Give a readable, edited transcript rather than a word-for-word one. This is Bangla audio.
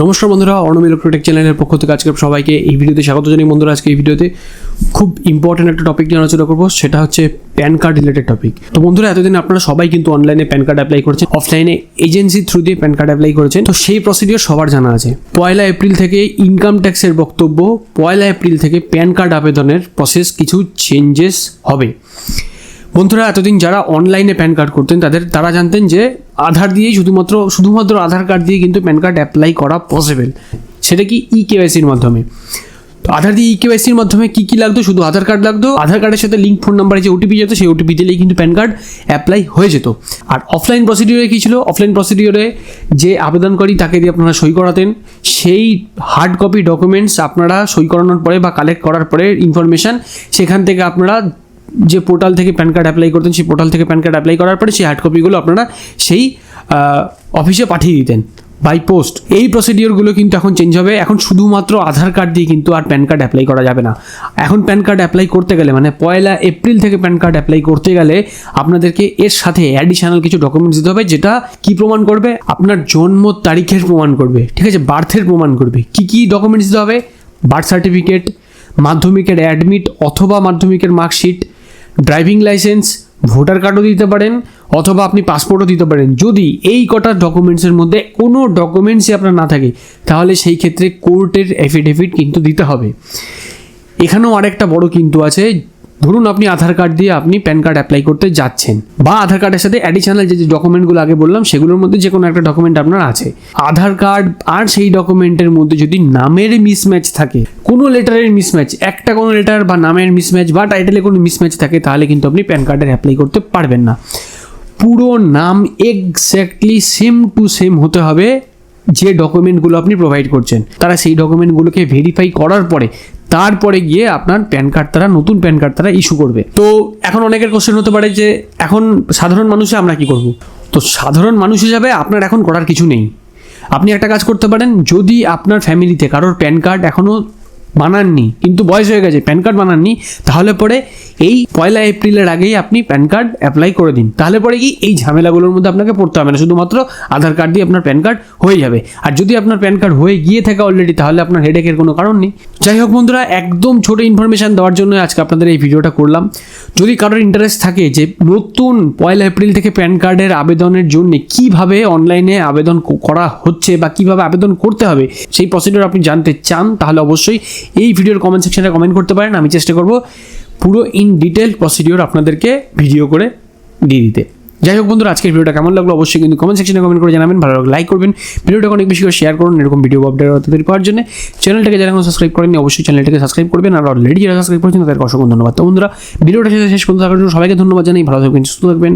নমস্কার বন্ধুরা, অর্ণব ইলেকট্রোটেক চ্যানেলের পক্ষ থেকে আজকে সবাইকে এই ভিডিওতে স্বাগত জানাই। বন্ধুরা, আজকে এই ভিডিওতে খুব ইম্পর্টেন্ট একটা টপিক নিয়ে আলোচনা করবো, সেটা হচ্ছে প্যান কার্ড রিলেটেড টপিক। তো বন্ধুরা, এতদিন আপনারা সবাই কিন্তু অনলাইনে প্যান কার্ড অ্যাপ্লাই করেছেন, অফলাইনে এজেন্সি থ্রু দিয়ে প্যান কার্ড অ্যাপ্লাই করেছেন। তো সেই প্রসিডিওর সবার জানা আছে। 1 এপ্রিল থেকে ইনকাম ট্যাক্সের বক্তব্য, 1 এপ্রিল থেকে প্যান কার্ড আবেদনের প্রসেস কিছু চেঞ্জেস হবে। বন্ধুরা, এতদিন যারা অনলাইনে প্যান কার্ড করতেন তারা জানতেন যে আধার দিয়েই শুধুমাত্র আধার কার্ড দিয়ে কিন্তু প্যান কার্ড অ্যাপ্লাই করা পসিবল। সেটা কি ইকেওয়াইসির মাধ্যমে। তো আধার দিয়ে ইকেওয়াইসির মাধ্যমে কী লাগতো? শুধু আধার কার্ড লাগতো, আধার কার্ডের সাথে লিঙ্ক ফোন নাম্বারে যে ওটিপি যেত, সেই ওটিপি দিলেই কিন্তু প্যান কার্ড অ্যাপ্লাই হয়ে যেত। আর অফলাইন প্রসিডিওরে কী ছিল? অফলাইন প্রসিডিওরে যে আবেদনকারী তাকে দিয়ে আপনারা সই করাতেন, সেই হার্ড কপি ডকুমেন্টস আপনারা সই করানোর পরে বা কালেক্ট করার পরে ইনফরমেশান সেখান থেকে আপনারা যে পোর্টাল থেকে প্যান কার্ড অ্যাপ্লাই করতেন, সেই পোর্টাল থেকে প্যান কার্ড অ্যাপ্লাই করার পরে সেই হার্ড কপিগুলো আপনারা সেই অফিসে পাঠিয়ে দিতেন বাই পোস্ট। এই প্রসিডিওরগুলো কিন্তু এখন চেঞ্জ হবে। এখন শুধুমাত্র আধার কার্ড দিয়ে কিন্তু আর প্যান কার্ড অ্যাপ্লাই করা যাবে না। এখন প্যান কার্ড অ্যাপ্লাই করতে গেলে, মানে 1 এপ্রিল থেকে প্যান কার্ড অ্যাপ্লাই করতে গেলে আপনাদেরকে এর সাথে অ্যাডিশনাল কিছু ডকুমেন্টস দিতে হবে, যেটা কি প্রমাণ করবে? আপনার জন্ম তারিখের প্রমাণ করবে, ঠিক আছে, বার্থের প্রমাণ করবে। কি ডকুমেন্টস দিতে হবে? বার্থ সার্টিফিকেট, মাধ্যমিকের অ্যাডমিট অথবা মাধ্যমিকের মার্কশিট, ড্রাইভিং লাইসেন্স, ভোটার কার্ডও দিতে পারেন অথবা আপনি পাসপোর্টও দিতে পারেন। যদি এই কটা ডকুমেন্টসের মধ্যে কোনো ডকুমেন্টসই আপনার না থাকে, তাহলে সেই ক্ষেত্রে কোর্টের এফিডেভিট কিন্তু দিতে হবে। এখানেও আরেকটা বড় কিন্তু আছে। ধরুন আপনি আধার কার্ড দিয়ে আপনি প্যান কার্ড অ্যাপ্লাই করতে যাচ্ছেন, বা আধার কার্ডের সাথে অ্যাডিশনাল যে ডকুমেন্টগুলো আগে বললাম সেগুলোর মধ্যে যে কোনো একটা ডকুমেন্ট আপনার আছে। আধার কার্ড আর সেই ডকুমেন্টের মধ্যে যদি নামের মিসম্যাচ থাকে, কোনো লেটারের মিসম্যাচ, একটা কোনো লেটার বা নামের মিসম্যাচ বা টাইটেলে কোনো মিসম্যাচ থাকে, তাহলে কিন্তু আপনি প্যান কার্ডের অ্যাপ্লাই করতে পারবেন না। পুরো নাম এক্স্যাক্টলি সেম টু সেম হতে হবে যে ডকুমেন্টগুলো আপনি প্রোভাইড করছেন। তারা সেই ডকুমেন্টগুলোকে ভেরিফাই করার পরে তারপরে গিয়ে আপনার প্যান কার্ড নতুন প্যান কার্ড তারা ইস্যু করবে। তো এখন অনেকের কোশ্চেন হতে পারে যে এখন সাধারণ মানুষে আমরা কি করব? তো সাধারণ মানুষ হিসাবে আপনার এখন করার কিছু নেই। আপনি একটা কাজ করতে পারেন, যদি আপনার ফ্যামিলিতে কারোর প্যান কার্ড এখনও বানাননি, কিন্তু বয়স হয়ে গেছে, প্যান কার্ড বানাননি, তাহলে পরে এই 1 এপ্রিলের আগেই আপনি প্যান কার্ড অ্যাপ্লাই করে দিন। তাহলে পরে কি এই ঝামেলাগুলোর মধ্যে আপনাকে পড়তে হবে না, শুধুমাত্র আধার কার্ড দিয়ে আপনার প্যান কার্ড হয়ে যাবে। আর যদি আপনার প্যান কার্ড হয়ে গিয়ে থাকে অলরেডি, তাহলে আপনার হেডেকের কোনো কারণ নেই। যাই হোক বন্ধুরা, একদম ছোটো ইনফরমেশান দেওয়ার জন্য আজকে আপনাদের এই ভিডিওটা করলাম। যদি কারোর ইন্টারেস্ট থাকে যে নতুন 1 এপ্রিল থেকে প্যান কার্ডের আবেদনের জন্য কিভাবে অনলাইনে আবেদন করা হচ্ছে বা কিভাবে আবেদন করতে হবে, সেই প্রসিডিওর আপনি জানতে চান, তাহলে অবশ্যই এই ভিডিওর কমেন্ট সেকশনে কমেন্ট করতে পারেন। আমি চেষ্টা করব পুরো ইন ডিটেল প্রসিডিওর আপনাদেরকে ভিডিও করে দিয়ে দিতে। যাই হোক বন্ধুরা, আজকের ভিডিওটা কেমন লাগলো অবশ্যই কিন্তু কমেন্ট সেকশনে কমেন্ট করে জানাবেন। ভালো লাগলে লাইক করবেন, ভিডিওটা অনেক বেশি করে শেয়ার করুন। এরকম ভিডিও আপডেট তৈরি করার জন্য চ্যানেলটাকে যারা এখন সাবস্ক্রাইব করেননি অবশ্যই চ্যানেলটাকে সাবস্ক্রাইব করবেন। আর অলরেডি যারা সাবস্ক্রাইব করেছেন তাদেরকে অসংখ্য ধন্যবাদ। তো বন্ধুরা, ভিডিওটা শেষে শেষ পর্যন্ত থাকার জন্য সবাইকে ধন্যবাদ জানাই। ভালো থাকবেন, সুস্থ থাকবেন।